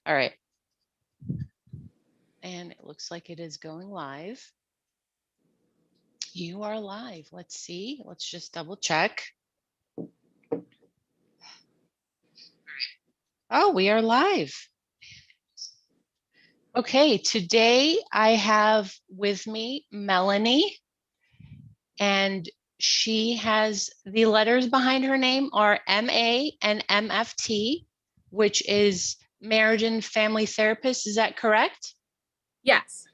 All right. And it looks like it is going live. You are live. Let's see. Let's just double check. Oh, we are live. Okay, today I have with me Melanie, and she has the letters behind her name are MA and MFT, which is marriage and family therapist. Is that correct? Yes.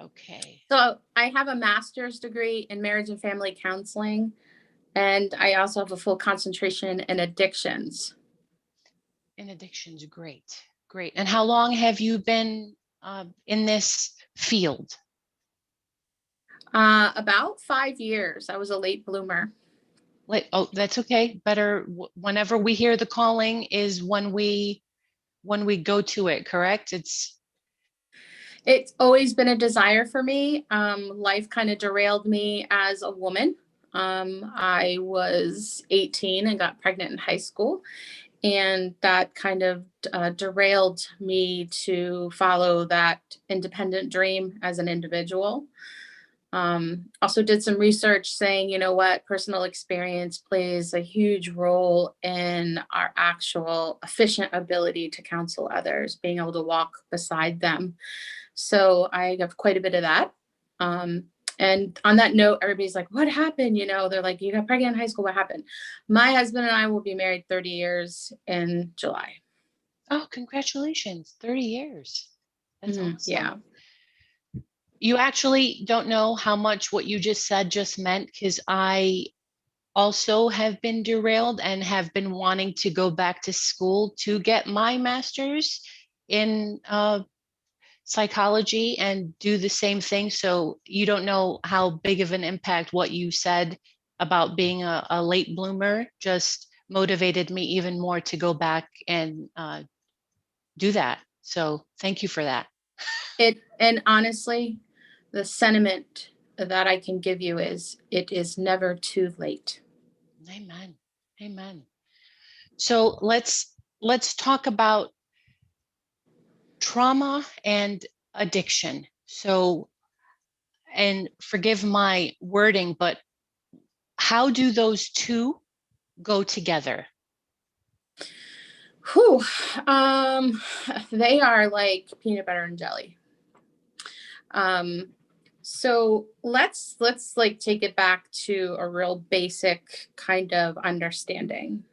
Okay. So I have a master's degree in marriage and family counseling, and I also have a full concentration in addictions. In addictions, great, great. And how long have you been in this field? About 5 years. I was a late bloomer. Oh, that's okay. Better whenever we hear the calling is when we go to it, correct? It's always been a desire for me. Life kind of derailed me as a woman. I was 18 and got pregnant in high school, and that kind of derailed me to follow that independent dream as an individual. Also did some research saying, you know what, personal experience plays a huge role in our actual efficient ability to counsel others, being able to walk beside them. So I have quite a bit of that. And on that note, everybody's like, what happened? You know, they're like, you got pregnant in high school. What happened? My husband and I will be married 30 years in July. Oh, congratulations, 30 years. That's awesome. Yeah. You actually don't know how much what you just said just meant, because I also have been derailed and have been wanting to go back to school to get my master's in psychology and do the same thing. So you don't know how big of an impact what you said about being a late bloomer just motivated me even more to go back and do that. So thank you for that. And honestly, the sentiment that I can give you is it is never too late. Amen. Amen. So let's talk about trauma and addiction. So, and forgive my wording, but how do those two go together? Whew. They are like peanut butter and jelly. Um, so let's like take it back to a real basic kind of understanding.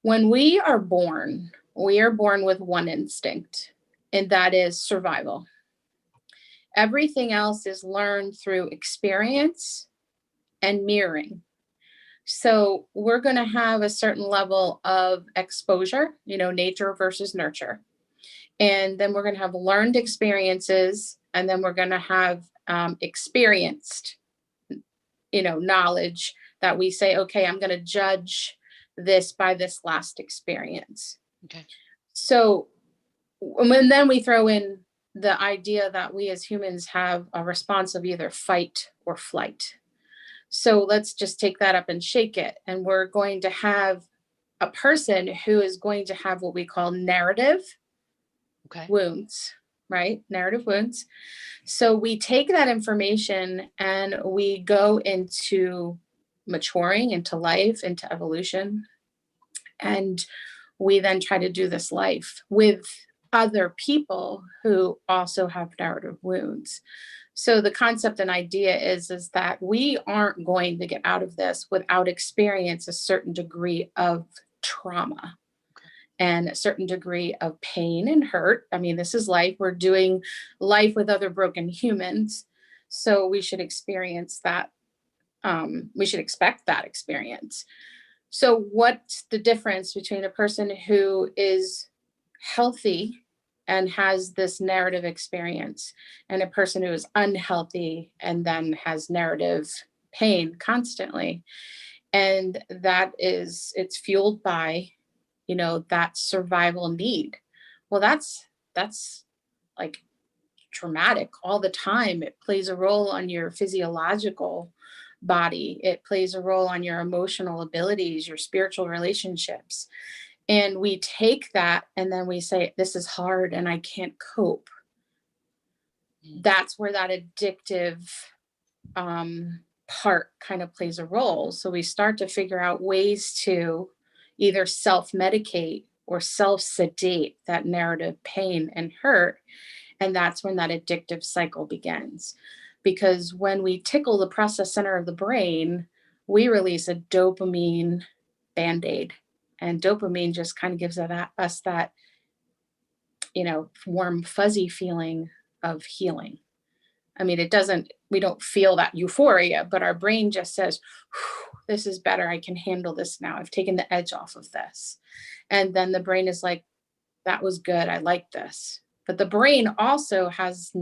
When we are born with one instinct, and that is survival. Everything else is learned through experience and mirroring. So we're going to have a certain level of exposure, you know, nature versus nurture. And then we're going to have learned experiences, and then we're going to have experienced, you know, knowledge that we say, okay, I'm going to judge this by this last experience. Okay. So when then we throw in the idea that we as humans have a response of either fight or flight. So let's just take that up and shake it. And we're going to have a person who is going to have what we call narrative wounds, right? Narrative wounds. So we take that information and we go into maturing, into life, into evolution. And we then try to do this life with other people who also have narrative wounds. So the concept and idea is that we aren't going to get out of this without experience a certain degree of trauma and a certain degree of pain and hurt. I mean, this is life. We're doing life with other broken humans. So we should experience that. We should expect that experience. So what's the difference between a person who is healthy and has this narrative experience and a person who is unhealthy and then has narrative pain constantly? And that is, it's fueled by, you know, that survival need. Well, that's like traumatic all the time. It plays a role on your physiological body. It plays a role on your emotional abilities, your spiritual relationships. and we take that and then we say, this is hard and I can't cope. That's where that addictive part kind of plays a role. So we start to figure out ways to either self-medicate or self-sedate that narrative pain and hurt. And that's when that addictive cycle begins. Because when we tickle the process center of the brain, we release a dopamine band-aid. And dopamine just kind of gives us that, warm, fuzzy feeling of healing. I mean, we don't feel that euphoria, but our brain just says, this is better. I can handle this now. I've taken the edge off of this. And then the brain is like, that was good. I like this. But the brain also has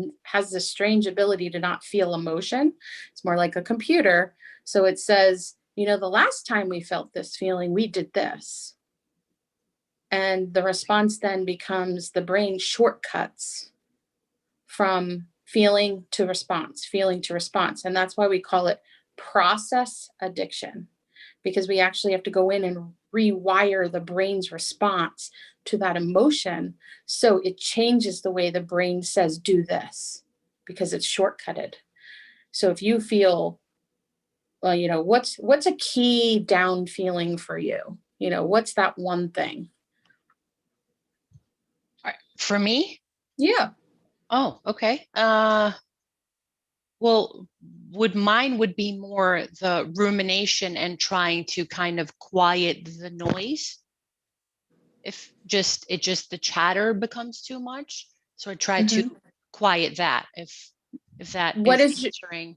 this strange ability to not feel emotion. It's more like a computer. So it says, the last time we felt this feeling, we did this. And the response then becomes the brain shortcuts from feeling to response. And that's why we call it process addiction, because we actually have to go in and rewire the brain's response to that emotion. So it changes the way the brain says, do this, because it's shortcutted. So if you feel, well, what's a key down feeling for you? What's that one thing? For me? Yeah. Oh, okay. Well, mine would be more the rumination and trying to kind of quiet the noise. If the chatter becomes too much. So I try to quiet that if that is answering.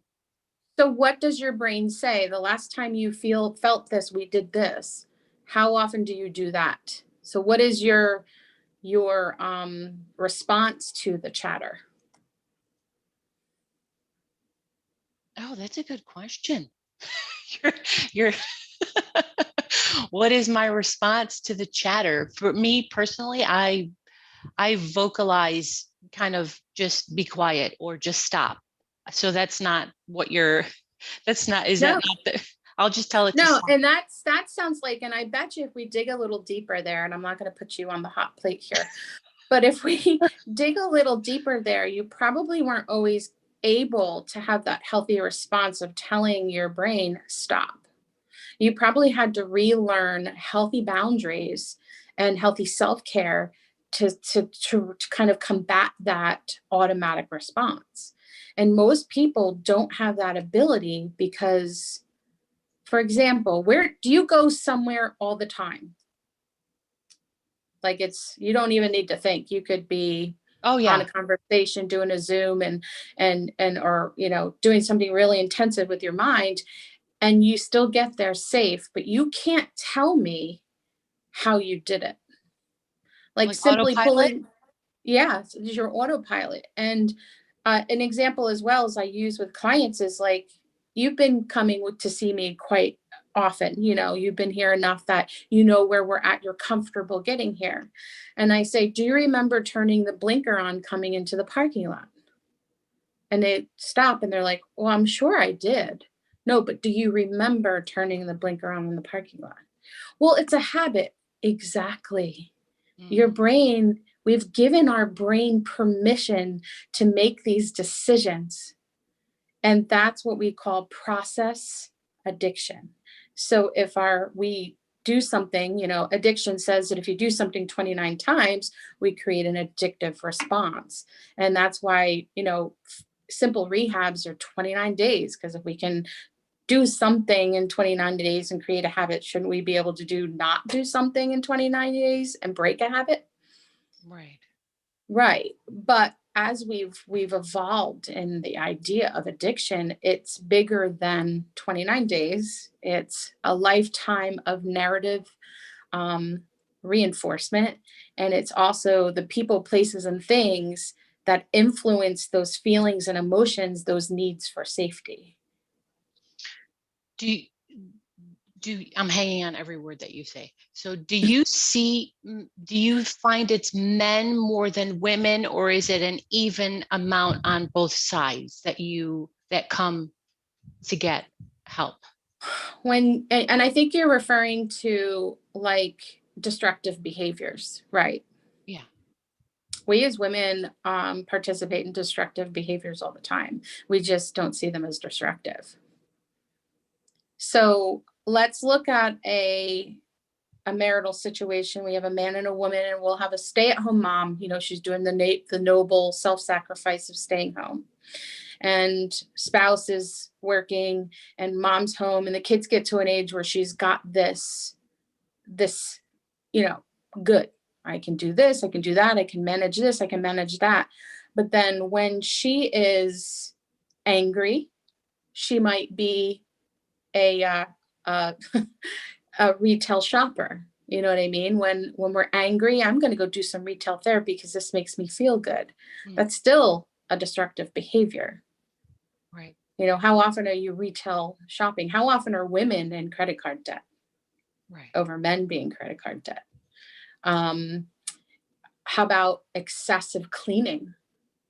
So what does your brain say? The last time you felt this, we did this. How often do you do that? So what is your response to the chatter? Oh, that's a good question. you're what is my response to the chatter? For me personally, I vocalize kind of just be quiet or just stop. So that's not what is that not the, I'll just tell it to No, stop. and that sounds like, and I bet you if we dig a little deeper there, and I'm not going to put you on the hot plate here, but if we dig a little deeper there, you probably weren't always able to have that healthy response of telling your brain, stop. You probably had to relearn healthy boundaries and healthy self-care to kind of combat that automatic response. And most people don't have that ability because, for example, where do you go somewhere all the time? Like you don't even need to think. You could be on a conversation, doing a Zoom or, doing something really intensive with your mind, and you still get there safe, but you can't tell me how you did it. Like simply autopilot? it's your autopilot. And an example as well as I use with clients is like, you've been coming to see me quite often, you've been here enough that where we're at, you're comfortable getting here. And I say, do you remember turning the blinker on coming into the parking lot? And they stop and they're like, well, I'm sure I did. No, but do you remember turning the blinker on in the parking lot? Well, it's a habit. Exactly. Your brain, we've given our brain permission to make these decisions. And that's what we call process addiction. So if we do something, addiction says that if you do something 29 times, we create an addictive response. And that's why, simple rehabs are 29 days, because if we can do something in 29 days and create a habit, shouldn't we be able to not do something in 29 days and break a habit? Right. But as we've evolved in the idea of addiction, it's bigger than 29 days. It's a lifetime of narrative reinforcement. And it's also the people, places, and things that influence those feelings and emotions, those needs for safety. I'm hanging on every word that you say. So do you find it's men more than women, or is it an even amount on both sides that come to get help? And I think you're referring to like destructive behaviors, right? Yeah. We as women participate in destructive behaviors all the time. We just don't see them as destructive. So let's look at a marital situation. We have a man and a woman, and we'll have a stay-at-home mom. You know, she's doing the noble self-sacrifice of staying home. And spouse is working and mom's home, and the kids get to an age where she's got this, you know, good. I can do this, I can do that, I can manage this, I can manage that. But then when she is angry, she might be a a retail shopper. You know what I mean? When we're angry, I'm going to go do some retail therapy because this makes me feel good. That's still a destructive behavior. Right. You know, how often are you retail shopping? How often are women in credit card debt? Right. Over men being credit card debt? How about excessive cleaning?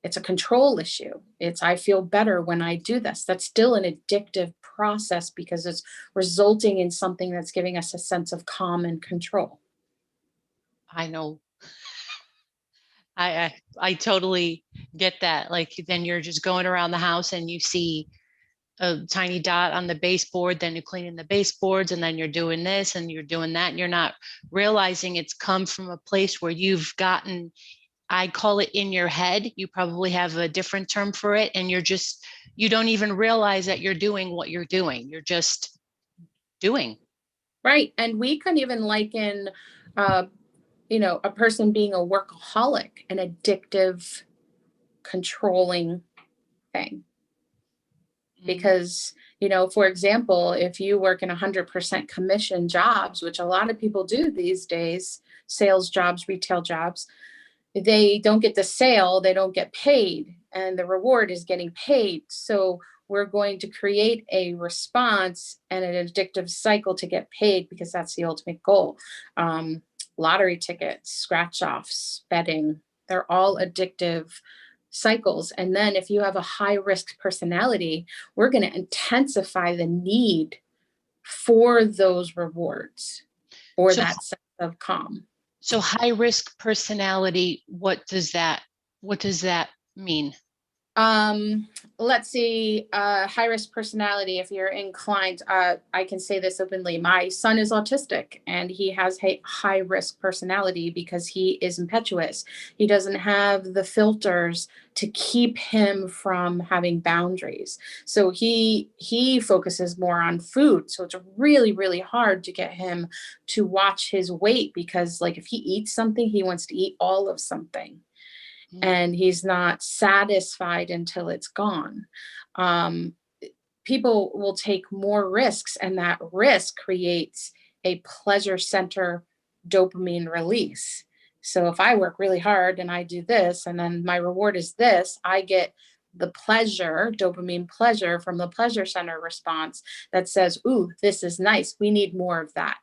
It's a control issue. It's, I feel better when I do this. That's still an addictive process because it's resulting in something that's giving us a sense of calm and control. I know. I totally get that. Like then you're just going around the house and you see a tiny dot on the baseboard, then you're cleaning the baseboards, and then you're doing this and you're doing that, and you're not realizing it's come from a place where you've gotten, I call it in your head. You probably have a different term for it, and you don't even realize that you're doing what you're doing. You're just doing. Right. And we can even liken, you know, a person being a workaholic, an addictive, controlling thing. Because, you know, for example, if you work in 100% commission jobs, which a lot of people do these days, sales jobs, retail jobs, they don't get the sale, they don't get paid, and the reward is getting paid. So we're going to create a response and an addictive cycle to get paid because that's the ultimate goal. Lottery tickets, scratch offs, betting, they're all addictive cycles. And then if you have a high risk personality, we're going to intensify the need for those rewards or So, that sense of calm. so high risk personality, what does that mean? Let's see, high risk personality. If you're inclined, I can say this openly. My son is autistic and he has a high risk personality because he is impetuous. He doesn't have the filters to keep him from having boundaries. So he focuses more on food. So it's really, really hard to get him to watch his weight because like if he eats something, he wants to eat all of something. And he's not satisfied until it's gone. People will take more risks, and that risk creates a pleasure center dopamine release. So if I work really hard and I do this, and then my reward is this, I get the pleasure, dopamine pleasure from the pleasure center response that says, ooh, this is nice. We need more of that.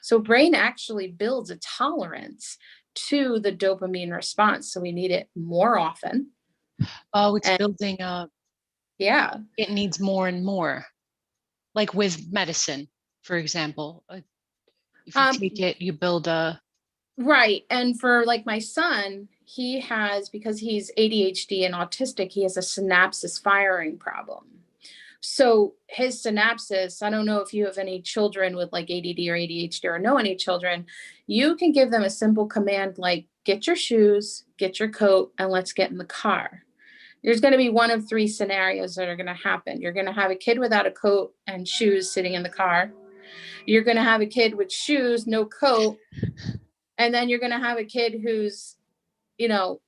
So brain actually builds a tolerance to the dopamine response. So we need it more often. Oh, it's And building up. yeah. It needs more and more. Like with medicine, for example. If you take it, you build a. Right. And for like my son, he has, because he's ADHD and autistic, he has a synapses firing problem. So his synapses, I don't know if you have any children with like ADD or ADHD or know any children, you can give them a simple command like, get your shoes, get your coat, and let's get in the car. There's going to be one of three scenarios that are going to happen. You're going to have a kid without a coat and shoes sitting in the car. You're going to have a kid with shoes, no coat. And then you're going to have a kid who's, you know,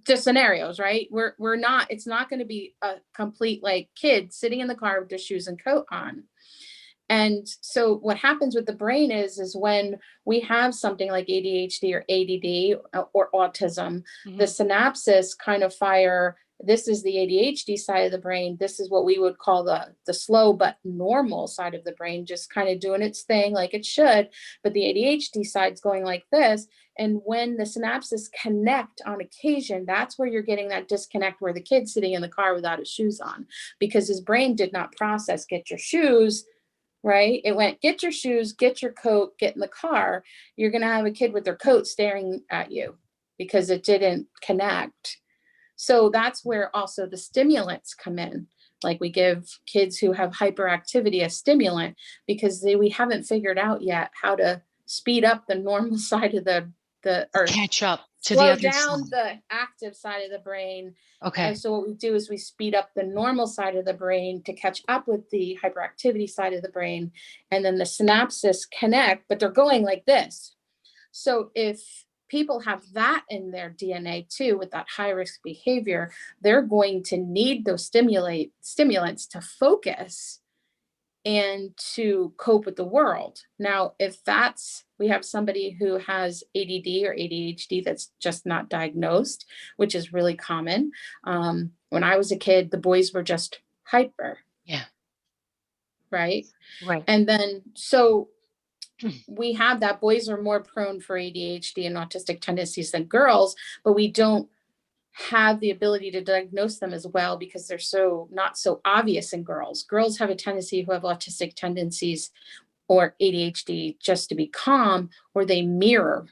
the scenarios, right? We're not, it's not going to be a complete like kid sitting in the car with their shoes and coat on. And so what happens with the brain is when we have something like ADHD or ADD or autism, the synapses kind of fire. This is the ADHD side of the brain. This is what we would call the slow but normal side of the brain, just kind of doing its thing like it should. But the ADHD side's going like this. And when the synapses connect on occasion, that's where you're getting that disconnect where the kid's sitting in the car without his shoes on because his brain did not process, get your shoes, right? It went, get your shoes, get your coat, get in the car. You're going to have a kid with their coat staring at you because it didn't connect. So that's where also the stimulants come in. Like we give kids who have hyperactivity a stimulant because we haven't figured out yet how to speed up the normal side of the or Catch up to the slow other down side. the active side of the brain. Okay. And so what we do is we speed up the normal side of the brain to catch up with the hyperactivity side of the brain. And then the synapses connect, but they're going like this. So if people have that in their DNA too, with that high risk behavior, they're going to need those stimulants to focus and to cope with the world. Now, if we have somebody who has ADD or ADHD that's just not diagnosed, which is really common. When I was a kid, the boys were just hyper. Yeah. Right. Right. And then, so we have that boys are more prone for ADHD and autistic tendencies than girls, but we don't have the ability to diagnose them as well because they're so not so obvious in girls. Girls have a tendency who have autistic tendencies or ADHD just to be calm, or they mirror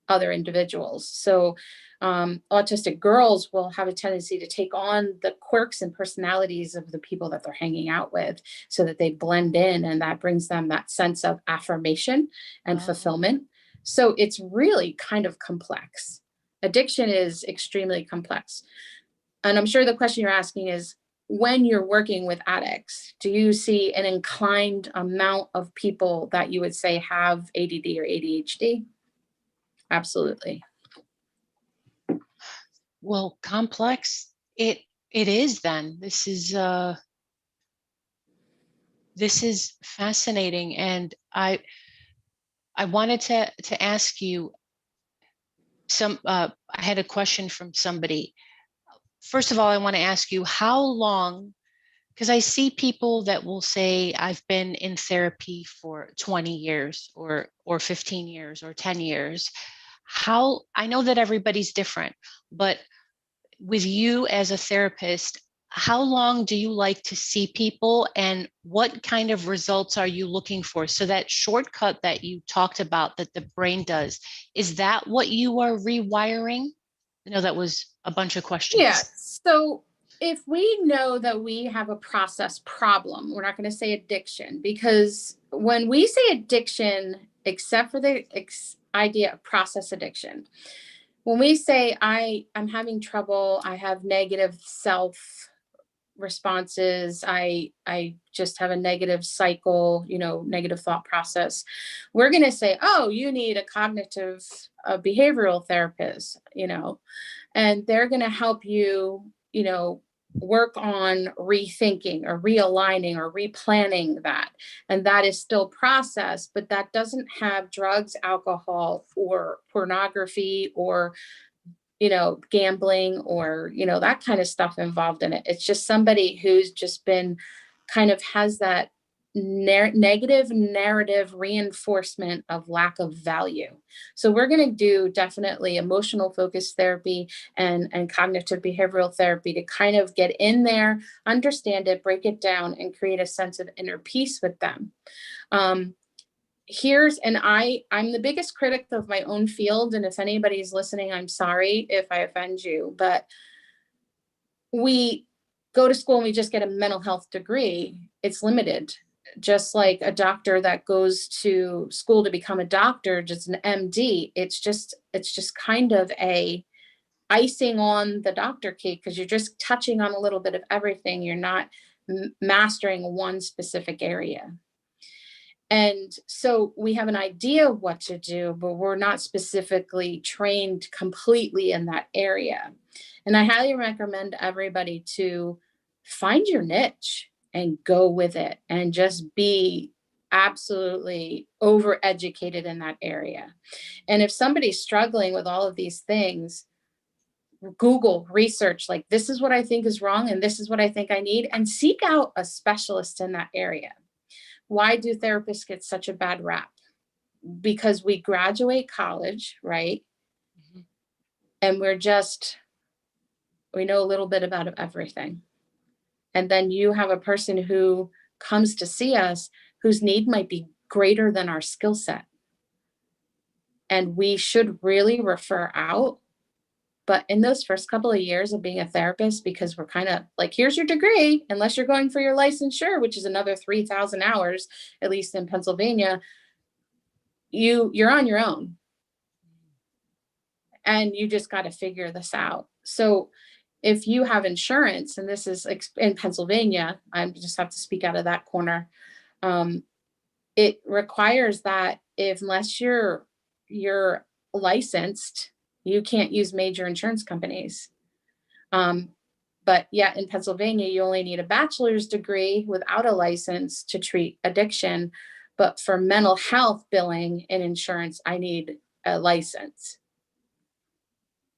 other individuals. So autistic girls will have a tendency to take on the quirks and personalities of the people that they're hanging out with so that they blend in, and that brings them that sense of affirmation and fulfillment. So it's really kind of complex. Addiction is extremely complex. And I'm sure the question you're asking is, when you're working with addicts, do you see an inclined amount of people that you would say have ADD or ADHD? Absolutely. Well, complex it is then. This is fascinating. And I wanted to ask you I had a question from somebody. First of all, I want to ask you how long, because I see people that will say I've been in therapy for 20 years or 15 years or 10 years. How, I know that everybody's different, but with you as a therapist, how long do you like to see people and what kind of results are you looking for? So that shortcut that you talked about that the brain does, is that what you are rewiring? I know that was a bunch of questions. Yeah. So if we know that we have a process problem, we're not going to say addiction, because when we say addiction, except for the idea of process addiction, when we say I'm having trouble, I have negative self responses, I just have a negative cycle, negative thought process, we're going to say, oh, you need a cognitive behavioral therapist, and they're going to help you, work on rethinking or realigning or replanning that. And that is still process, but that doesn't have drugs, alcohol, or pornography, or gambling, or that kind of stuff involved in it. It's just somebody who's just been kind of has that negative narrative reinforcement of lack of value. So we're going to do definitely emotional focused therapy and cognitive behavioral therapy to kind of get in there, understand it, break it down, and create a sense of inner peace with them. I'm the biggest critic of my own field, and if anybody's listening, I'm sorry if I offend you, but we go to school and we just get a mental health degree. It's limited. Just like a doctor that goes to school to become a doctor, just an MD, it's just kind of a icing on the doctor cake, because you're just touching on a little bit of everything. You're not mastering one specific area. And so we have an idea of what to do, but we're not specifically trained completely in that area. And I highly recommend everybody to find your niche and go with it, and just be absolutely overeducated in that area. And if somebody's struggling with all of these things, Google, research, like, this is what I think is wrong, and this is what I think I need, and seek out a specialist in that area. Why do therapists get such a bad rap? Because we graduate college, right? Mm-hmm. And we know a little bit about everything. And then you have a person who comes to see us whose need might be greater than our skill set. And we should really refer out. But in those first couple of years of being a therapist, because we're kind of like, here's your degree, unless you're going for your licensure, which is another 3,000 hours, at least in Pennsylvania, you're on your own. And you just got to figure this out. So if you have insurance, and this is in Pennsylvania, I just have to speak out of that corner. It requires that unless you're licensed, you can't use major insurance companies. But yet in Pennsylvania, you only need a bachelor's degree without a license to treat addiction. But for mental health billing and insurance, I need a license.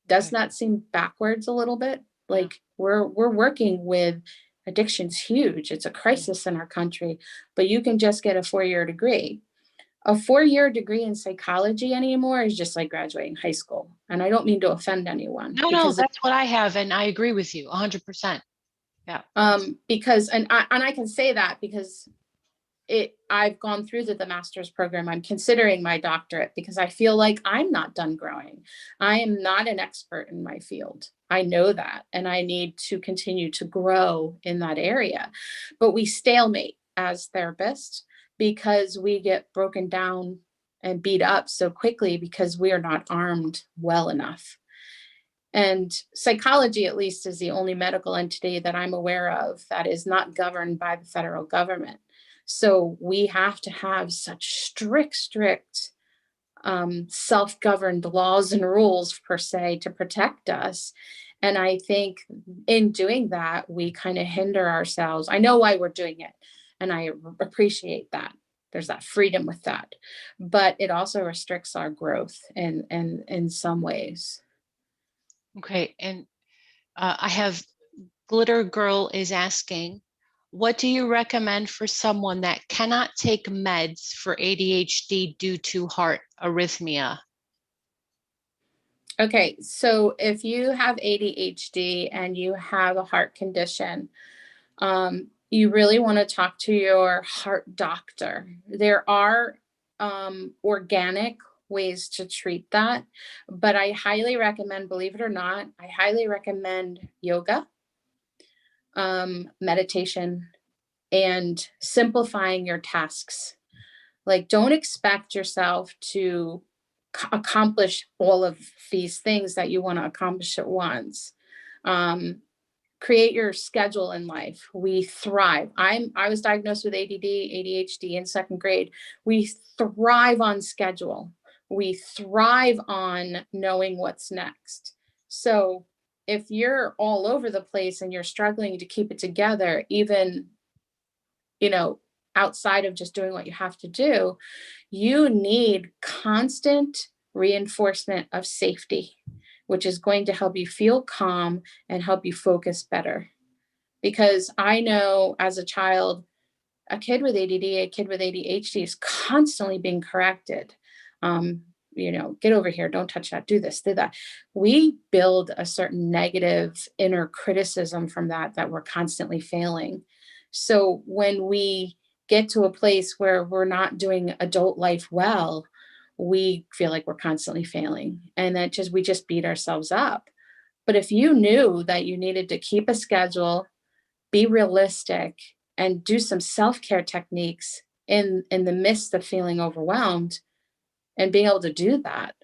Does not seem backwards a little bit? Like we're working with addiction's huge. It's a crisis in our country, but you can just get a 4-year degree. A 4-year degree in psychology anymore is just like graduating high school. And I don't mean to offend anyone. No, that's what I have. And I agree with you 100%. Yeah. Because, and I can say that because I've gone through the master's program. I'm considering my doctorate because I feel like I'm not done growing. I am not an expert in my field. I know that, and I need to continue to grow in that area. But we stalemate as therapists because we get broken down and beat up so quickly because we are not armed well enough. And psychology, at least, is the only medical entity that I'm aware of that is not governed by the federal government. So we have to have such strict self-governed laws and rules, per se, to protect us. And I think in doing that, we kind of hinder ourselves. I know why we're doing it, and I appreciate that. There's that freedom with that. But it also restricts our growth in some ways. Okay. And I have Glitter Girl is asking, what do you recommend for someone that cannot take meds for ADHD due to heart arrhythmia? Okay, so if you have ADHD and you have a heart condition, you really want to talk to your heart doctor. There are organic ways to treat that, but I highly recommend, believe it or not, I highly recommend yoga, meditation, and simplifying your tasks. Like, don't expect yourself to accomplish all of these things that you want to accomplish at once. Create your schedule in life. We thrive. I was diagnosed with ADD, ADHD in 2nd grade. We thrive on schedule. We thrive on knowing what's next. So if you're all over the place and you're struggling to keep it together, even, outside of just doing what you have to do, you need constant reinforcement of safety, which is going to help you feel calm and help you focus better. Because I know as a child, a kid with ADD, a kid with ADHD is constantly being corrected. Get over here, don't touch that, do this, do that. We build a certain negative inner criticism from that we're constantly failing. So when we get to a place where we're not doing adult life well, we feel like we're constantly failing, and we just beat ourselves up. But if you knew that you needed to keep a schedule, be realistic, and do some self-care techniques in the midst of feeling overwhelmed and being able to do that,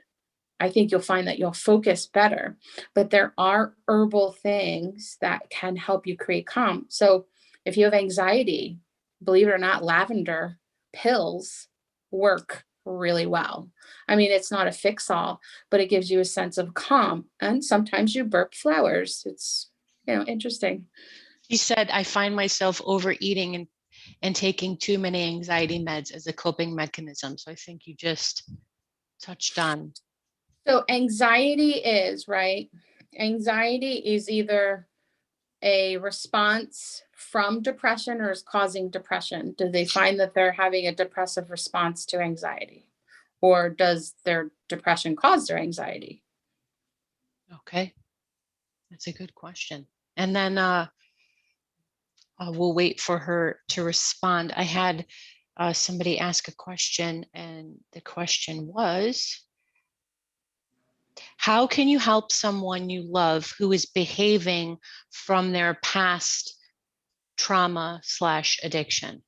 I think you'll find that you'll focus better. But there are herbal things that can help you create calm. So if you have anxiety, believe it or not, lavender pills work really well. I mean, it's not a fix-all, but it gives you a sense of calm. And sometimes you burp flowers. It's, interesting. She said, I find myself overeating and taking too many anxiety meds as a coping mechanism. So I think you just touched on. So anxiety is, right? Anxiety is either a response from depression or is causing depression. Do they find that they're having a depressive response to anxiety? Or does their depression cause their anxiety? Okay. That's a good question. And then we'll wait for her to respond. I had somebody asked a question, and the question was, how can you help someone you love who is behaving from their past trauma/addiction?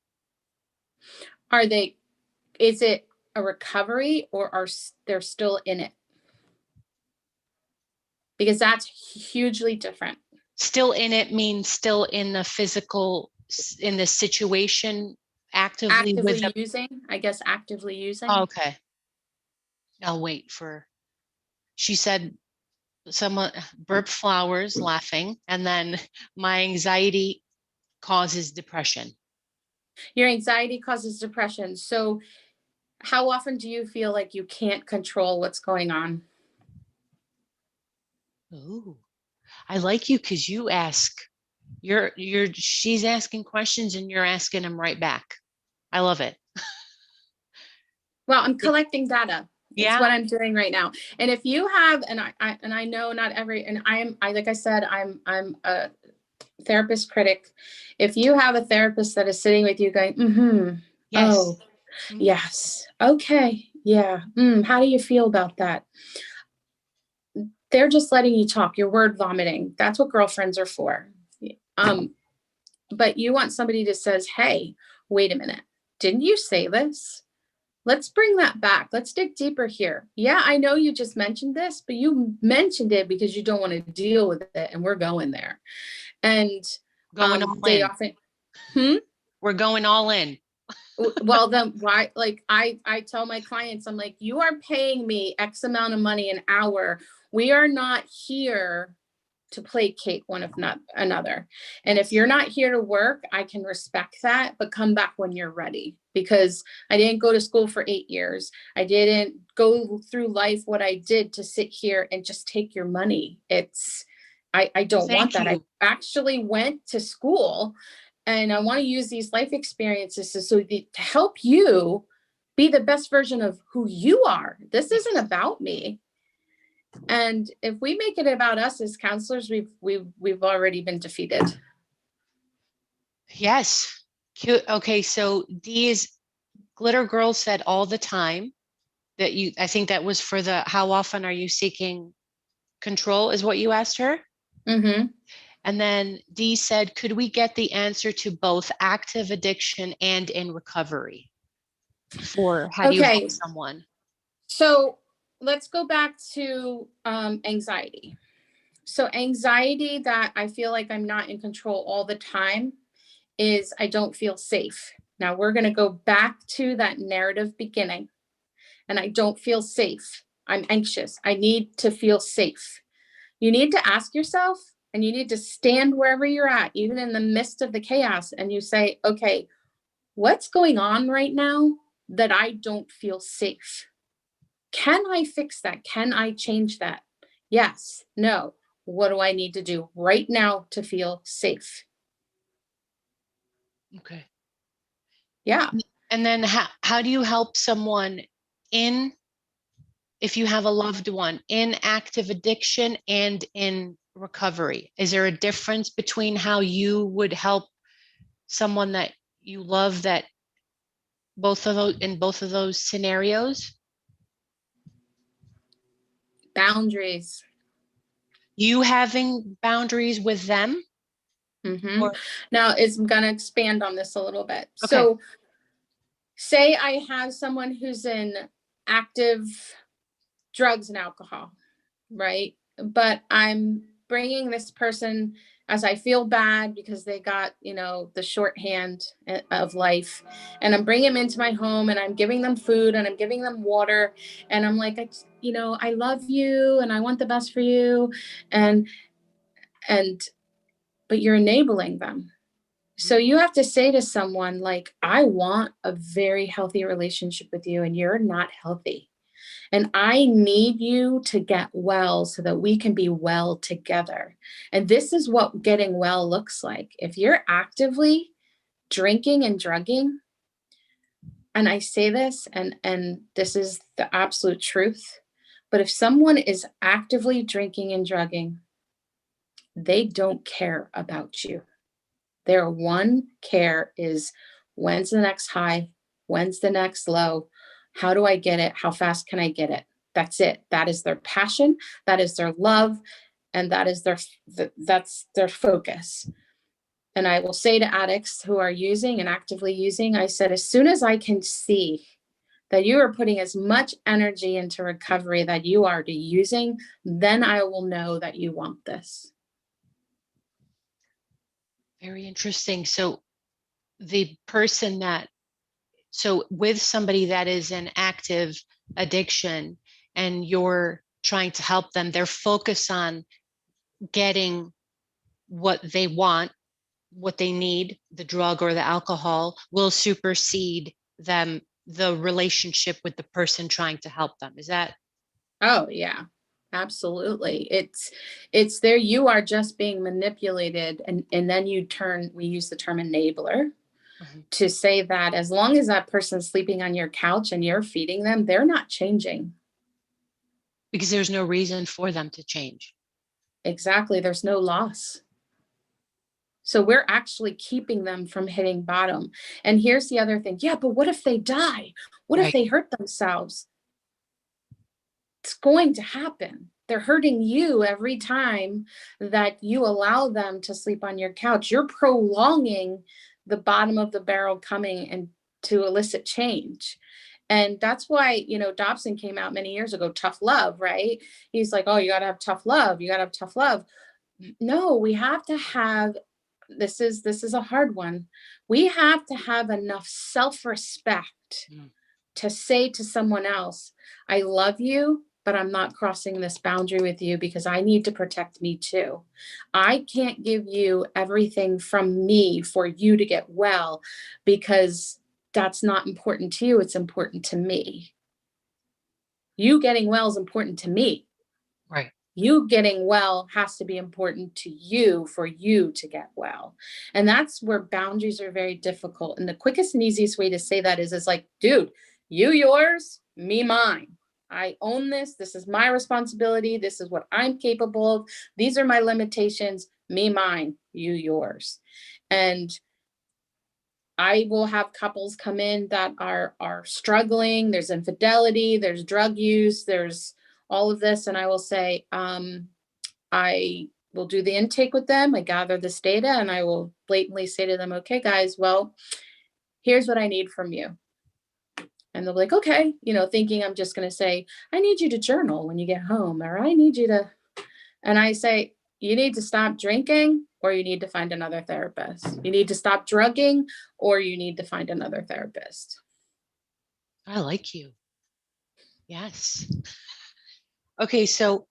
Is it a recovery, or they're still in it? Because that's hugely different. Still in it means still in the physical, in the situation, actively with Actively them. using, I guess, actively using. Okay. I'll wait for, she said, someone burp flowers laughing, and then my anxiety causes depression. Your anxiety causes depression. So how often do you feel like you can't control what's going on? Ooh, I like you because you ask. She's asking questions and you're asking them right back. I love it. Well, I'm collecting data. It's Yeah. what I'm doing right now. And if you have, and I know not every, and I like I said, I'm a therapist critic. If you have a therapist that is sitting with you going, Yes. oh, yes, okay, yeah, how do you feel about that? They're just letting you talk. You're word vomiting. That's what girlfriends are for. But you want somebody that says, hey, wait a minute, didn't you say this? Let's bring that back. Let's dig deeper here. Yeah, I know you just mentioned this, but you mentioned it because you don't want to deal with it, and we're going there. And Going all they in. often, We're going all in. well, then why? Like I tell my clients, I'm like, you are paying me X amount of money an hour. We are not here to placate one of another. And if you're not here to work, I can respect that, but come back when you're ready, because I didn't go to school for 8 years. I didn't go through life what I did to sit here and just take your money. I don't want that. I actually went to school, and I want to use these life experiences to help you be the best version of who you are. This isn't about me. And if we make it about us as counselors, we've already been defeated. Yes. Cute. Okay, so D's Glitter Girl said all the time that I think that was for the, how often are you seeking control, is what you asked her. Mm-hmm. And then D said, could we get the answer to both active addiction and in recovery for how do you help someone? So let's go back to anxiety. So anxiety that I feel like I'm not in control all the time is I don't feel safe. Now we're going to go back to that narrative beginning, and I don't feel safe. I'm anxious. I need to feel safe. You need to ask yourself, and you need to stand wherever you're at, even in the midst of the chaos, and you say, okay, what's going on right now that I don't feel safe? Can I fix that? Can I change that? Yes, no. What do I need to do right now to feel safe? Okay. Yeah. And then how do you help someone in, if you have a loved one in active addiction and in recovery? Is there a difference between how you would help someone that you love, that both of those, in both of those scenarios? Boundaries. You having boundaries with them? Mm-hmm. Or Now, I'm going to expand on this a little bit. okay. So, say I have someone who's in active drugs and alcohol, right? But I'm bringing this person as I feel bad because they got, the shorthand of life. And I'm bringing them into my home, and I'm giving them food, and I'm giving them water. And I'm like, I love you and I want the best for you. And, but you're enabling them. So you have to say to someone like, I want a very healthy relationship with you, and you're not healthy. And I need you to get well so that we can be well together. And this is what getting well looks like. If you're actively drinking and drugging, and I say this, and this is the absolute truth, but if someone is actively drinking and drugging, they don't care about you. Their one care is, when's the next high? When's the next low? How do I get it? How fast can I get it? That's it. That is their passion. That is their love. And that is that's their focus. And I will say to addicts who are using and actively using, I said, as soon as I can see that you are putting as much energy into recovery that you are to using, then I will know that you want this. Very interesting. So the person that, so with somebody that is in active addiction and you're trying to help them, they're focused on getting what they want, what they need, the drug or the alcohol will supersede them, the relationship with the person trying to help them. Is that? Oh, yeah, absolutely. It's there. You are just being manipulated. And then we use the term enabler to say that as long as that person's sleeping on your couch and you're feeding them, they're not changing. Because there's no reason for them to change. Exactly. There's no loss. So we're actually keeping them from hitting bottom. And here's the other thing. Yeah, but what if they die? What if they hurt themselves? It's going to happen. They're hurting you every time that you allow them to sleep on your couch. You're prolonging the bottom of the barrel coming and to elicit change. And that's why, Dobson came out many years ago, tough love, right? He's like, oh, you got to have tough love. You got to have tough love. No, we have to have, this is a hard one. We have to have enough self-respect to say to someone else, I love you, but I'm not crossing this boundary with you because I need to protect me too. I can't give you everything from me for you to get well because that's not important to you. It's important to me. You getting well is important to me. Right. You getting well has to be important to you for you to get well. And that's where boundaries are very difficult. And the quickest and easiest way to say that is like, dude, you yours, me mine. I own this. This is my responsibility. This is what I'm capable of. These are my limitations. Me mine, you yours. And I will have couples come in that are struggling. There's infidelity, there's drug use, there's all of this. And I will say, I will do the intake with them. I gather this data and I will blatantly say to them, okay, guys, well, here's what I need from you. And they'll be like, okay, thinking I'm just going to say, I need you to journal when you get home, or I need you to, and I say, you need to stop drinking or you need to find another therapist. You need to stop drugging or you need to find another therapist. I like you. Yes. Okay. So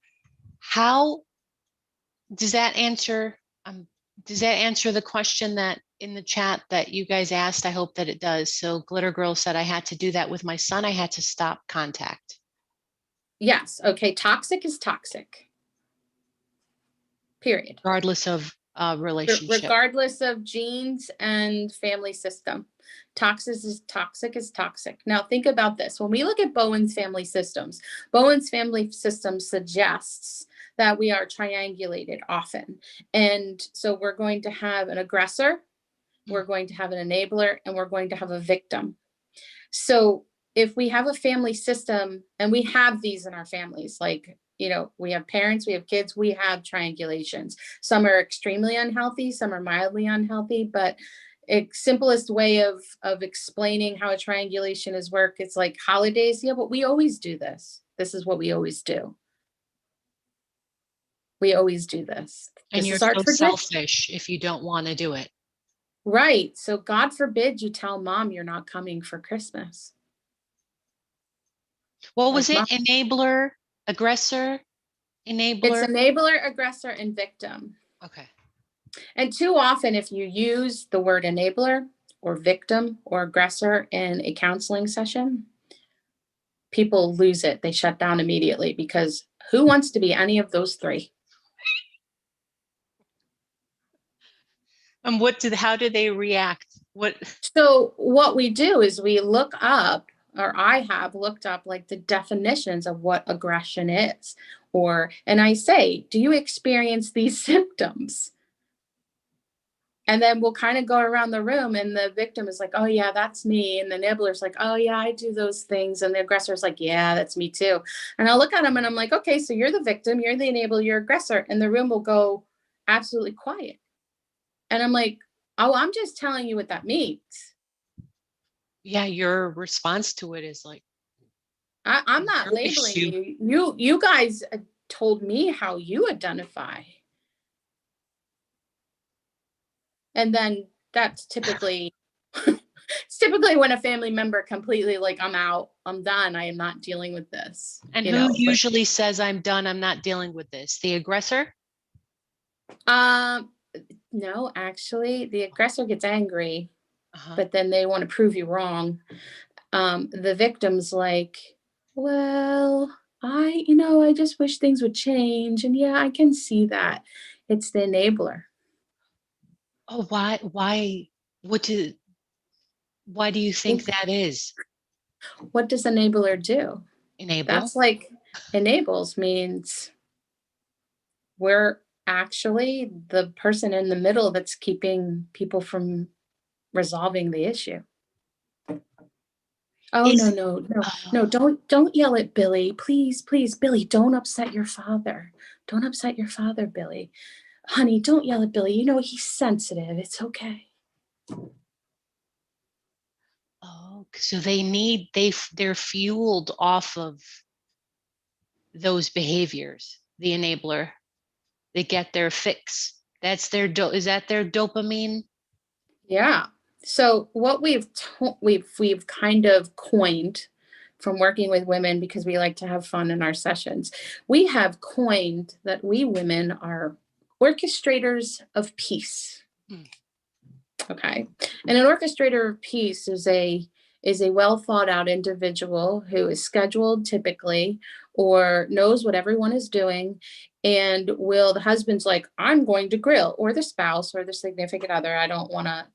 how does that answer, the question that in the chat that you guys asked? I hope that it does. So Glitter Girl said, I had to do that with my son. I had to stop contact. Yes. Okay. Toxic is toxic. Period. Regardless of relationship. Regardless of genes and family system. Toxic is toxic. Now think about this. When we look at Bowen's family system suggests that we are triangulated often. And so we're going to have an aggressor, we're going to have an enabler, and we're going to have a victim. So if we have a family system, and we have these in our families, like, we have parents, we have kids, we have triangulations. Some are extremely unhealthy, some are mildly unhealthy, but simplest way of explaining how a triangulation is work, it's like holidays. Yeah, but we always do this. This is what we always do. We always do this. And you're so selfish if you don't want to do it. Right. So God forbid you tell mom you're not coming for Christmas. What was it? Enabler, aggressor, enabler? It's enabler, aggressor, and victim. Okay. And too often, if you use the word enabler or victim or aggressor in a counseling session, people lose it. They shut down immediately because who wants to be any of those three? And how do they react? So what we do is we look up, or I have looked up, like the definitions of what aggression is, and I say, do you experience these symptoms? And then we'll kind of go around the room and the victim is like, oh yeah, that's me. And the enabler's like, oh yeah, I do those things. And the aggressor's like, yeah, that's me too. And I'll look at him and I'm like, okay, so you're the victim, you're the enabler, you're aggressor. And the room will go absolutely quiet. And I'm like, oh, I'm just telling you what that means. Yeah, your response to it is like, I'm not your labeling issue. you. You guys told me how you identify. And then that's typically it's typically when a family member completely like, I'm out, I'm done, I am not dealing with this, And you who know. But usually says, I'm done, I'm not dealing with this? The aggressor? um no, actually the aggressor gets angry, Uh-huh. but then they want to prove you wrong. The victim's like, well, I just wish things would change. And yeah, I can see that. It's the enabler. Oh, what do, why do you think that is? What does enabler do? Enable? That's like enables means we're actually the person in the middle that's keeping people from resolving the issue. Oh no, Is, no, no, no, oh, don't yell at Billy. Please, please, Billy, don't upset your father. Don't upset your father, Billy. Honey, don't yell at Billy. You know he's sensitive. It's okay. oh, so they're fueled off of those behaviors, the enabler. They get their fix. That's their is that their dopamine? Yeah. So what we've kind of coined from working with women, because we like to have fun in our sessions, we have coined that we women are orchestrators of peace. Mm. Okay. And an orchestrator of peace is a well thought out individual who is scheduled typically or knows what everyone is doing, and will the husband's like, I'm going to grill, or the spouse or the significant other. I don't want to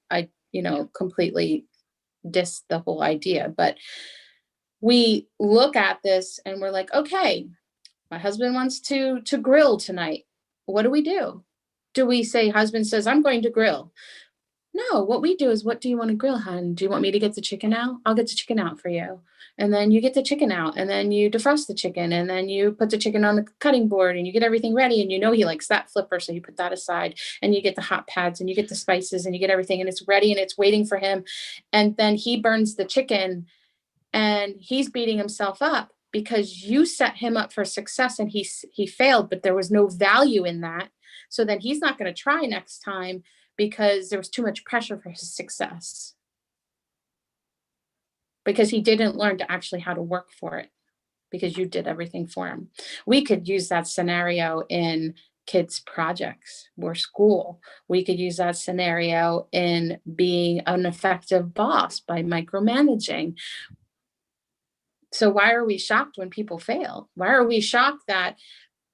Yeah. completely diss the whole idea, but we look at this and we're like, okay, my husband wants to grill tonight. What do we do? Do we say, husband says, I'm going to grill? No, what we do is, what do you want to grill, hon? Do you want me to get the chicken out? I'll get the chicken out for you. And then you get the chicken out, and then you defrost the chicken, and then you put the chicken on the cutting board, and you get everything ready. And you know he likes that flipper, so you put that aside, and you get the hot pads, and you get the spices, and you get everything, and it's ready, and it's waiting for him. And then he burns the chicken, and he's beating himself up because you set him up for success, and he failed, but there was no value in that. So then he's not going to try next time because there was too much pressure for his success, because he didn't learn to actually how to work for it, because you did everything for him. We could use that scenario in kids' projects or school. We could use that scenario in being an effective boss by micromanaging. So why are we shocked when people fail? Why are we shocked that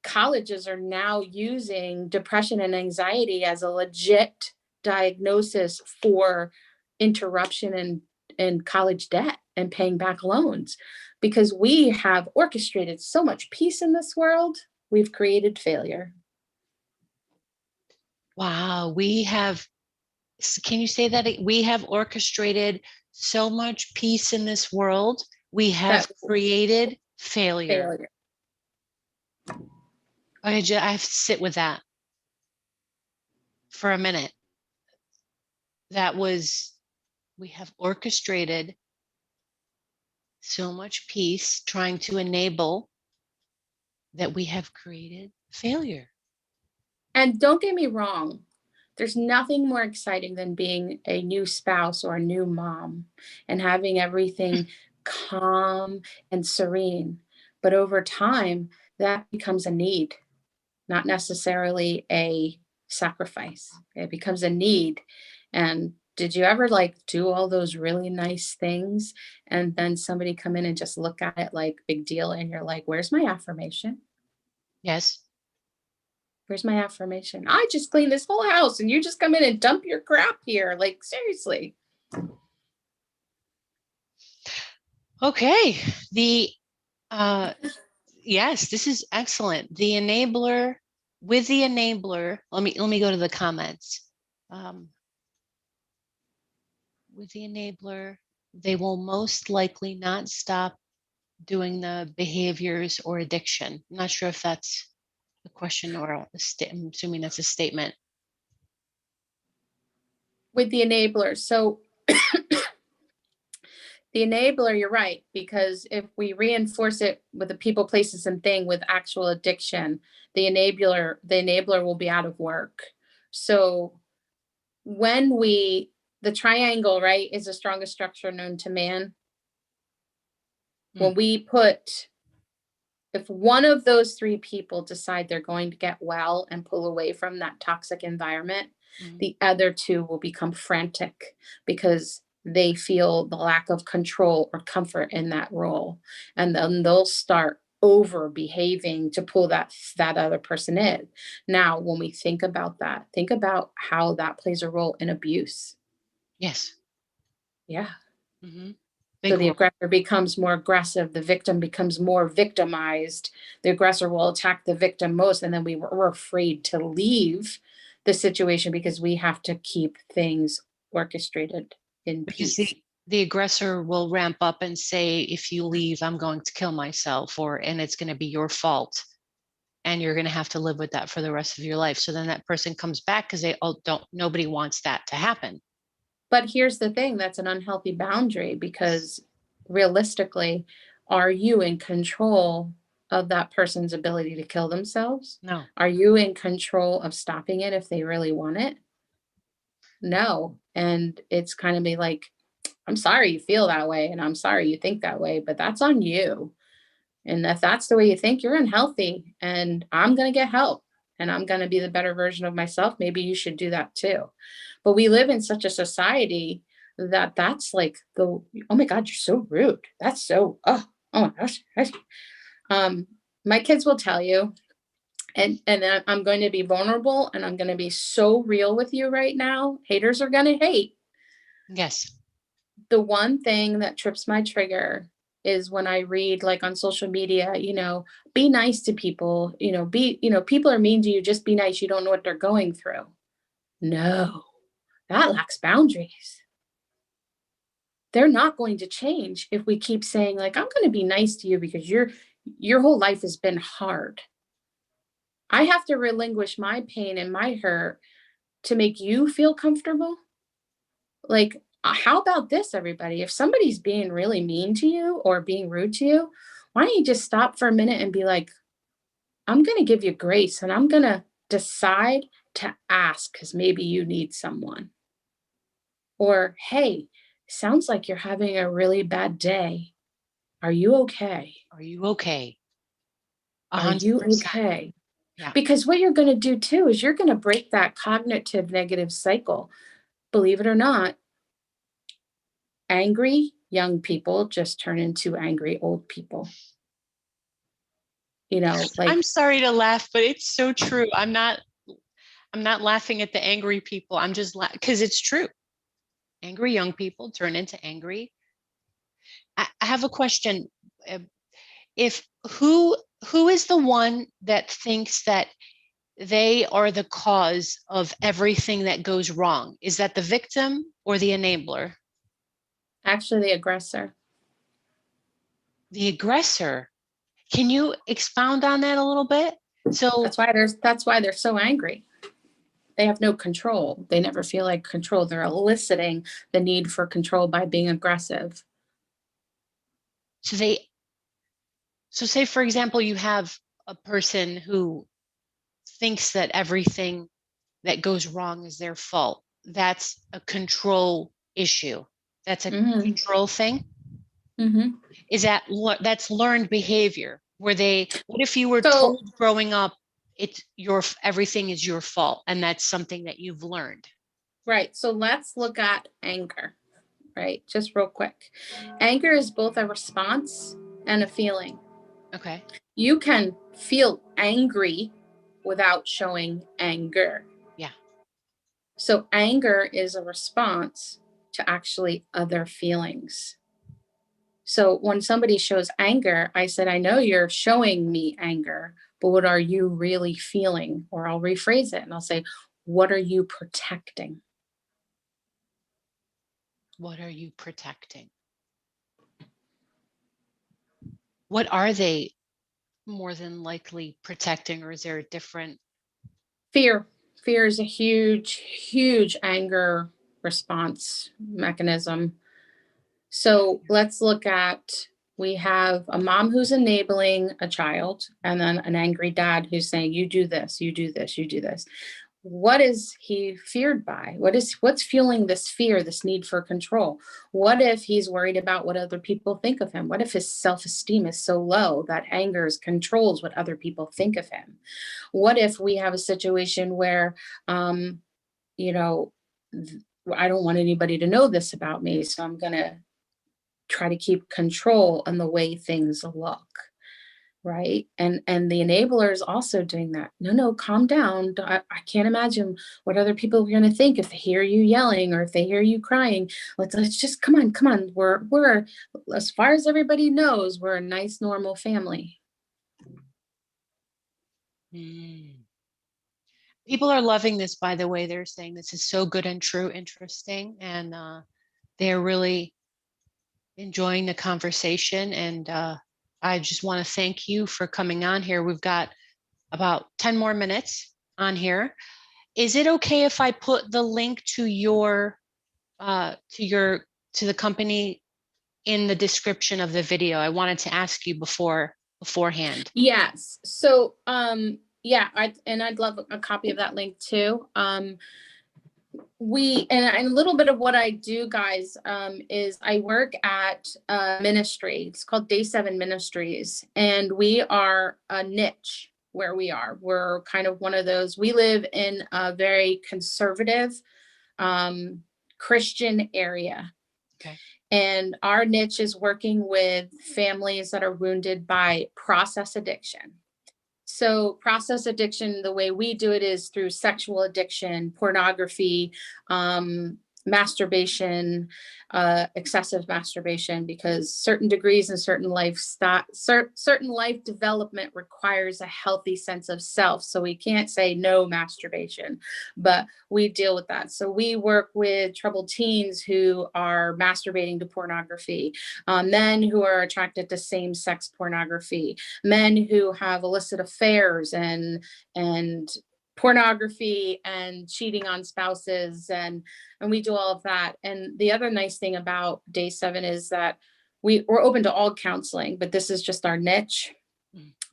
colleges are now using depression and anxiety as a legit diagnosis for interruption in college debt and paying back loans? Because we have orchestrated so much peace in this world, we've created failure. Wow, can you say that? We have orchestrated so much peace in this world. We have That created failure. failure. I have to sit with that for a minute. We have orchestrated so much peace trying to enable that we have created failure. And don't get me wrong, there's nothing more exciting than being a new spouse or a new mom and having everything calm and serene. But over time, that becomes a need, not necessarily a sacrifice. It becomes a need. And did you ever like do all those really nice things and then somebody come in and just look at it like big deal, and you're like, where's my affirmation? Yes. Where's my affirmation? I just cleaned this whole house and you just come in and dump your crap here. Like, seriously. Okay. Yes, this is excellent. With the enabler, let me go to the comments. with the enabler, they will most likely not stop doing the behaviors or addiction. I'm not sure if that's a question or a statement. I'm assuming that's a statement. With the enabler. So the enabler, you're right, because if we reinforce it with the people, places, and thing with actual addiction, the enabler will be out of work. So when the triangle, right, is the strongest structure known to man. Mm. If one of those three people decide they're going to get well and pull away from that toxic environment, the other two will become frantic because they feel the lack of control or comfort in that role. And then they'll start over behaving to pull that other person in. Now, when we think about that, think about how that plays a role in abuse. Yes. Yeah. Mm-hmm. So Big the role. aggressor becomes more aggressive, the victim becomes more victimized. The aggressor will attack the victim most, and then we're afraid to leave the situation because we have to keep things orchestrated in Because peace. the aggressor will ramp up and say, if you leave, I'm going to kill myself, and it's going to be your fault. And you're going to have to live with that for the rest of your life. So then that person comes back because nobody wants that to happen. But here's the thing, that's an unhealthy boundary because realistically, are you in control of that person's ability to kill themselves? No. Are you in control of stopping it if they really want it? No. And it's kind of be like, I'm sorry you feel that way, and I'm sorry you think that way, but that's on you. And if that's the way you think, you're unhealthy, and I'm going to get help, and I'm going to be the better version of myself. Maybe you should do that too. But we live in such a society that that's like oh my God, you're so rude. That's so, oh my gosh. Um, my kids will tell you, and I'm going to be vulnerable and I'm going to be so real with you right now. Haters are going to hate. Yes. The one thing that trips my trigger is when I read, like, on social media, be nice to people, people are mean to you, just be nice. You don't know what they're going through. No, that lacks boundaries. They're not going to change if we keep saying, like, I'm going to be nice to you because your whole life has been hard. I have to relinquish my pain and my hurt to make you feel comfortable. Like, how about this, everybody? If somebody's being really mean to you or being rude to you, why don't you just stop for a minute and be like, I'm going to give you grace and I'm going to decide to ask because maybe you need someone. Or, hey, sounds like you're having a really bad day. Are you okay? Are you okay? Are you 100%. okay? Yeah. Because what you're going to do too is you're going to break that cognitive negative cycle. Believe it or not, angry young people just turn into angry old people. I'm Like, sorry to laugh, but it's so true. I'm not laughing at the angry people. I'm just because it's true. Angry young people turn into angry. I have a question. Uh, If who is the one that thinks that they are the cause of everything that goes wrong? Is that the victim or the enabler? actually, the aggressor. The aggressor. Can you expound on that a little bit? So, That's why they're so angry. They have no control. They never feel like control. They're eliciting the need for control by being aggressive. so they, so say for example, you have a person who thinks that everything that goes wrong is their fault. That's a control issue. That's a Mm-hmm. control thing. Mm-hmm. Is that's learned behavior where what if you were So, told growing up it's everything is your fault and that's something that you've learned? right. So let's look at anger, right? Just real quick. Anger is both a response and a feeling. Okay. You can feel angry without showing anger. Yeah. So anger is a response to actually other feelings. So when somebody shows anger, I said, I know you're showing me anger, but what are you really feeling? Or I'll rephrase it and I'll say, what are you protecting? What are you protecting? What are they more than likely protecting, or is there a different? Fear. Fear is a huge, huge anger response mechanism. So let's look at, we have a mom who's enabling a child, and then an angry dad who's saying, you do this, you do this, you do this. What is he feared by? What's fueling this fear, this need for control? What if he's worried about what other people think of him? What if his self-esteem is so low that anger controls what other people think of him? What if we have a situation where, you know, I don't want anybody to know this about me, so I'm going to try to keep control on the way things look, right? And the enabler is also doing that. No, calm down. I can't imagine what other people are going to think if they hear you yelling or if they hear you crying. Let's just come on. We're as far as everybody knows, we're a nice normal family. People are loving this, by the way. They're saying this is so good and true, interesting, and they're really enjoying the conversation. And I just want to thank you for coming on here. We've got about 10 more minutes on here. Is it okay if I put the link to the company in the description of the video? I wanted to ask you beforehand. Yes. So yeah, I'd love a copy of that link too. And a little bit of what I do, guys, is I work at a ministry. It's called Day 7 Ministries, and we are a niche where we are. We're kind of one of those. We live in a very conservative Christian area. Okay. And our niche is working with families that are wounded by process addiction. So process addiction, the way we do it is through sexual addiction, pornography, masturbation, excessive masturbation, because certain degrees and certain certain life development requires a healthy sense of self. So we can't say no masturbation, but we deal with that. So we work with troubled teens who are masturbating to pornography, men who are attracted to same-sex pornography, men who have illicit affairs and pornography and cheating on spouses, and we do all of that. And the other nice thing about Day 7 is that we're open to all counseling, but this is just our niche.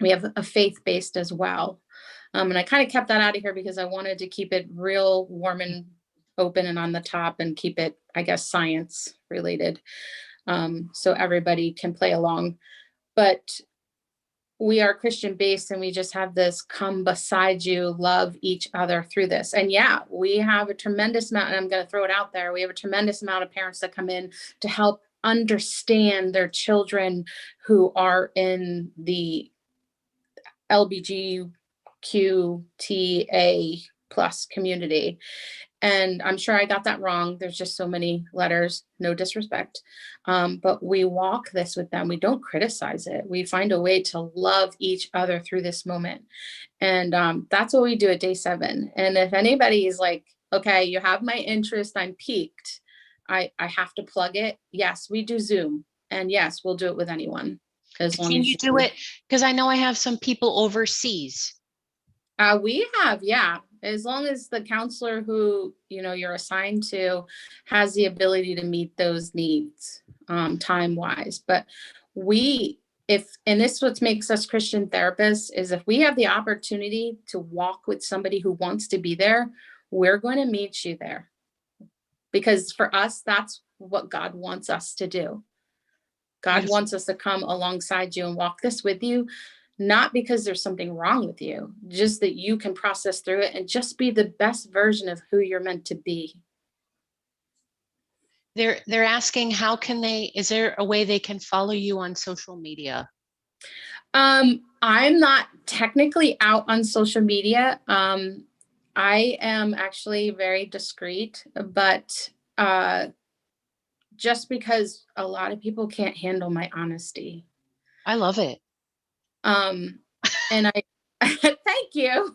We have a faith-based as well. And I kind of kept that out of here because I wanted to keep it real warm and open and on the top, and keep it, I guess, science related, so everybody can play along. But we are Christian based, and we just have this come beside you, love each other through this. And yeah, we have a tremendous amount, and I'm going to throw it out there. We have a tremendous amount of parents that come in to help understand their children who are in the LBGQTA plus community. And I'm sure I got that wrong. There's just so many letters, no disrespect. But we walk this with them. We don't criticize it. We find a way to love each other through this moment. And that's what we do at Day 7. And if anybody is like, okay, you have my interest, I'm piqued, I have to plug it. Yes, we do Zoom. And yes, we'll do it with anyone. As long Can as you do it? Because I know I have some people overseas. We have, yeah. As long as the counselor who you're assigned to has the ability to meet those needs, time wise. But and this what makes us Christian therapists is if we have the opportunity to walk with somebody who wants to be there, we're going to meet you there. Because for us, that's what God wants us to do. God wants us to come alongside you and walk this with you, not because there's something wrong with you, just that you can process through it and just be the best version of who you're meant to be. They're asking, is there a way they can follow you on social media? I'm not technically out on social media. I am actually very discreet, but just because a lot of people can't handle my honesty. I love it. And I thank you.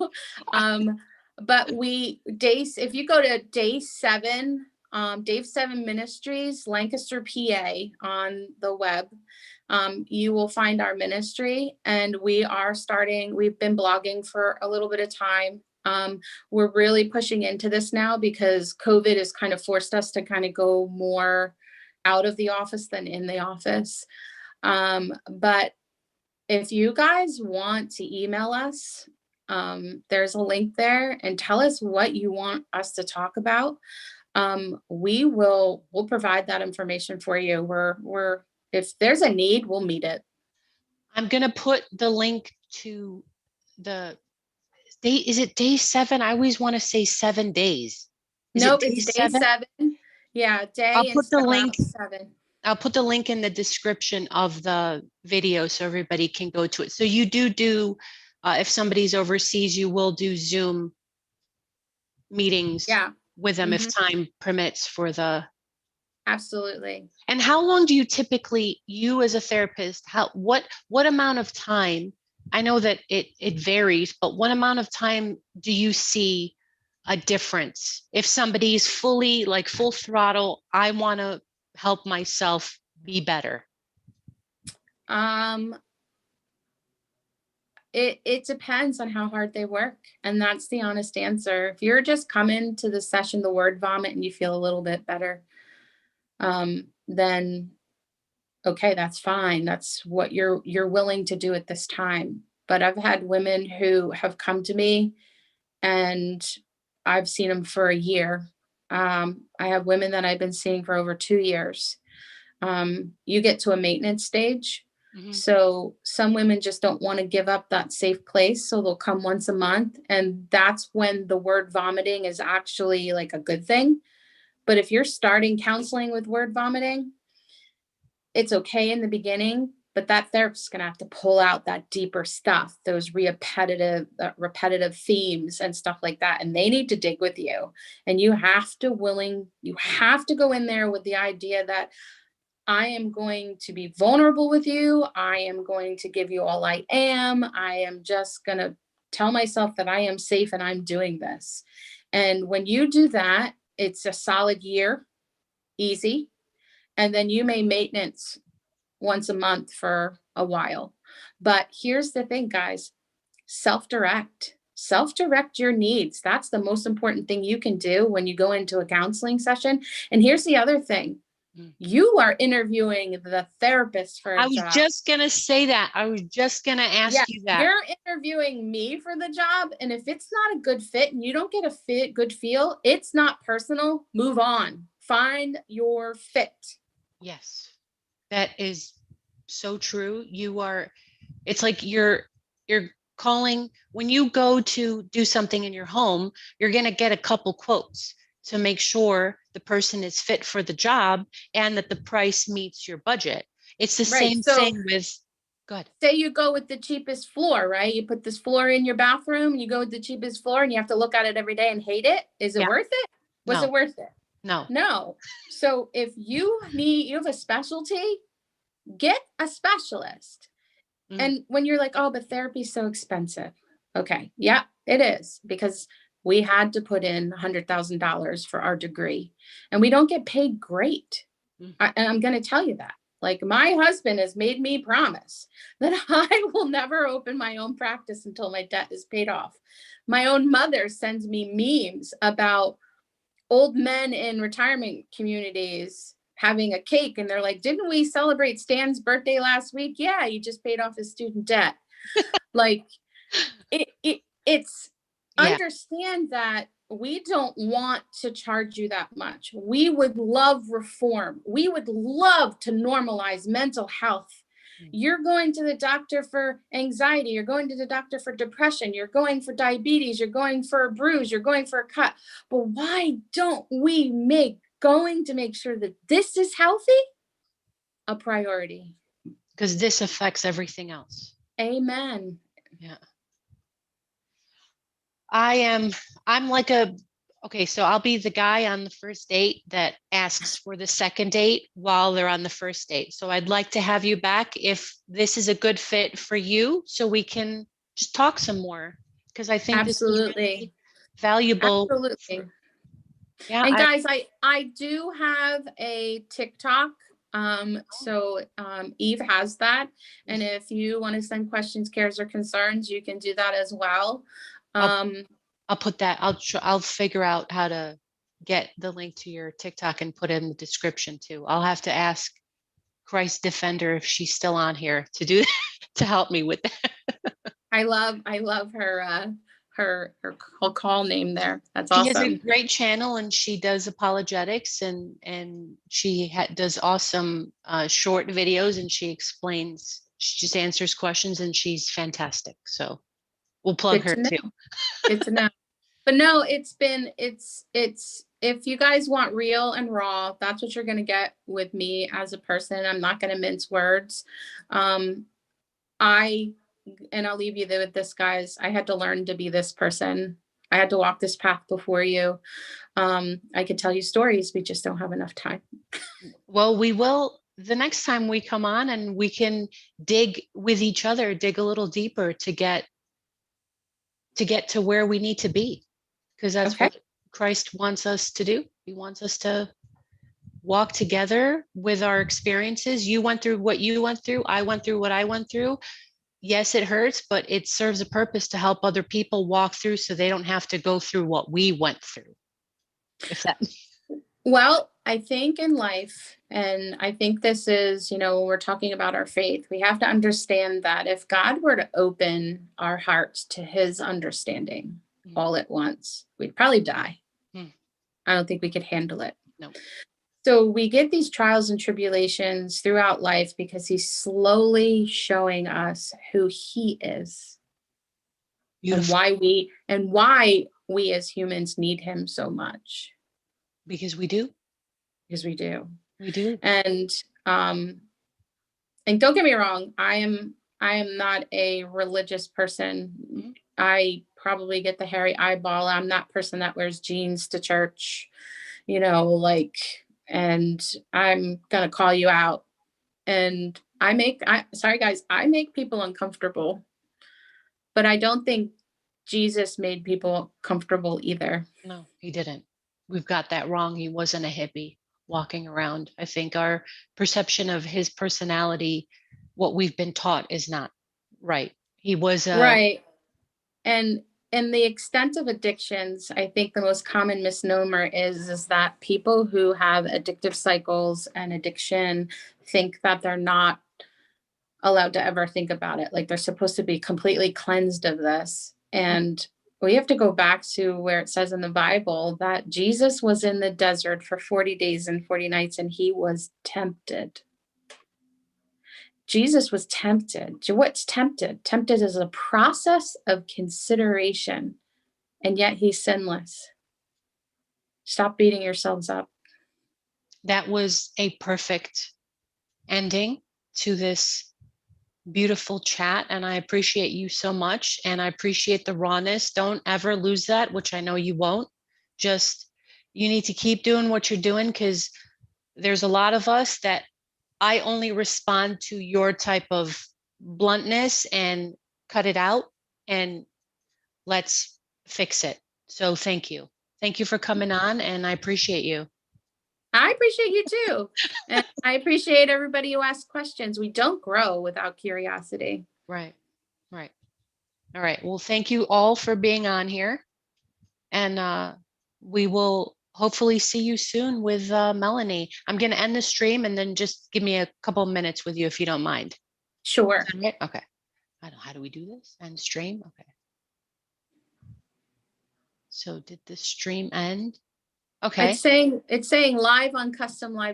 But if you go to Day 7 Dave Seven Ministries, Lancaster, PA, on the web. You will find our ministry, and we've been blogging for a little bit of time. We're really pushing into this now because COVID has kind of forced us to kind of go more out of the office than in the office. But if you guys want to email us, there's a link there, and tell us what you want us to talk about. We'll provide that information for you. If there's a need, we'll meet it. I'm going to put the link to the day. Is it day 7? I always want to say 7 days. Nope, it's day 7. Yeah, day. I'll put the link. 7. I'll put the link in the description of the video so everybody can go to it. So you do if somebody's overseas, you will do Zoom meetings with them if time permits for the. Absolutely. And how long do you typically, you as a therapist, what amount of time? I know that it varies, but what amount of time do you see a difference if somebody's fully like full throttle? I want to help myself be better. It depends on how hard they work, and that's the honest answer. If you're just coming to the session, the word vomit, and you feel a little bit better, then okay, that's fine. That's what you're willing to do at this time. But I've had women who have come to me and I've seen them for a year. I have women that I've been seeing for over 2 years. You get to a maintenance stage. So some women just don't want to give up that safe place. So they'll come once a month. And that's when the word vomiting is actually like a good thing. But if you're starting counseling with word vomiting, it's okay in the beginning, but that therapist is going to have to pull out that deeper stuff, those repetitive themes and stuff like that. And they need to dig with you. And you have to go in there with the idea that I am going to be vulnerable with you. I am going to give you all I am. I am just going to tell myself that I am safe and I'm doing this. And when you do that, it's a solid year, easy. And then you may maintenance once a month for a while. But here's the thing, guys, self-direct your needs. That's the most important thing you can do when you go into a counseling session. And here's the other thing. You are interviewing the therapist for a job. I was just going to say that. I was just going to ask you that. You're interviewing me for the job. And if it's not a good fit and you don't get a good feel, it's not personal. Move on. Find your fit. Yes, that is so true. It's like you're calling, when you go to do something in your home, you're going to get a couple quotes to make sure the person is fit for the job and that the price meets your budget. It's the same thing with, go ahead. Say you go with the cheapest floor, right? You put this floor in your bathroom, you go with the cheapest floor and you have to look at it every day and hate it. Is it worth it? Was it worth it? No. So if you have a specialty, get a specialist. And when you're like, oh, but therapy's so expensive. Okay. Yeah, it is, because we had to put in $100,000 for our degree and we don't get paid great. And I'm going to tell you that. Like, my husband has made me promise that I will never open my own practice until my debt is paid off. My own mother sends me memes about old men in retirement communities having a cake. And they're like, didn't we celebrate Stan's birthday last week? Yeah, you just paid off his student debt. Like, it's understand that we don't want to charge you that much. We would love reform. We would love to normalize mental health. You're going to the doctor for anxiety. You're going to the doctor for depression. You're going for diabetes. You're going for a bruise. You're going for a cut. But why don't we make going to make sure that this is healthy a priority? Because this affects everything else. Amen. Yeah. I'm like okay, so I'll be the guy on the first date that asks for the second date while they're on the first date. So I'd like to have you back if this is a good fit for you, so we can just talk some more, because I think this is really valuable. Absolutely. Yeah, And guys, I do have a TikTok. So Eve has that. And if you want to send questions, cares, or concerns, you can do that as well. I'll put that, I'll figure out how to get the link to your TikTok and put it in the description too. I'll have to ask Christ Defender if she's still on here to do to help me with that. I love her call name there. That's She has a awesome. great channel and she does apologetics and she does awesome short videos and she just answers questions and she's fantastic. So we'll plug Good her to know. too. Good to know. But no, it's if you guys want real and raw, that's what you're going to get with me as a person. I'm not going to mince words. I'll leave you with this, guys. I had to learn to be this person. I had to walk this path before you. I could tell you stories. We just don't have enough time. Well, we will the next time we come on and we can dig with each other, dig a little deeper to get to where we need to be. Because that's Okay. what Christ wants us to do. He wants us to walk together with our experiences. You went through what you went through. I went through what I went through. Yes, it hurts, but it serves a purpose to help other people walk through so they don't have to go through what we went through. If that Well, I think in life, and I think this is, when we're talking about our faith, we have to understand that if God were to open our hearts to his understanding all at once, we'd probably die. I don't think we could handle it. No. So we get these trials and tribulations throughout life because he's slowly showing us who he is. Beautiful. And why we as humans need him so much. Because we do. Because we do. We do. And don't get me wrong, I am not a religious person. Mm-hmm. I probably get the hairy eyeball. I'm that person that wears jeans to church, and I'm gonna call you out. And sorry guys, I make people uncomfortable, but I don't think Jesus made people comfortable either. No, he didn't. We've got that wrong. He wasn't a hippie walking around. I think our perception of his personality, what we've been taught, is not right. He was right. And the extent of addictions, I think the most common misnomer is that people who have addictive cycles and addiction think that they're not allowed to ever think about it. Like they're supposed to be completely cleansed of this. And we have to go back to where it says in the Bible that Jesus was in the desert for 40 days and 40 nights, and he was tempted. Jesus was tempted. What's tempted? Tempted is a process of consideration, and yet he's sinless. Stop beating yourselves up. That was a perfect ending to this beautiful chat, and I appreciate you so much, and I appreciate the rawness. Don't ever lose that, which I know you won't. Just, you need to keep doing what you're doing, because there's a lot of us that I only respond to your type of bluntness and cut it out, and let's fix it. So thank you. Thank you for coming on, and I appreciate you. I appreciate you too. And I appreciate everybody who asks questions. We don't grow without curiosity. Right. Right. All right. Well, thank you all for being on here. And we will hopefully see you soon with Melanie. I'm going to end the stream and then just give me a couple of minutes with you if you don't mind. Sure. Right? Okay. I don't know. How do we do this? End stream? Okay. So did the stream end? Okay. It's saying live on custom live.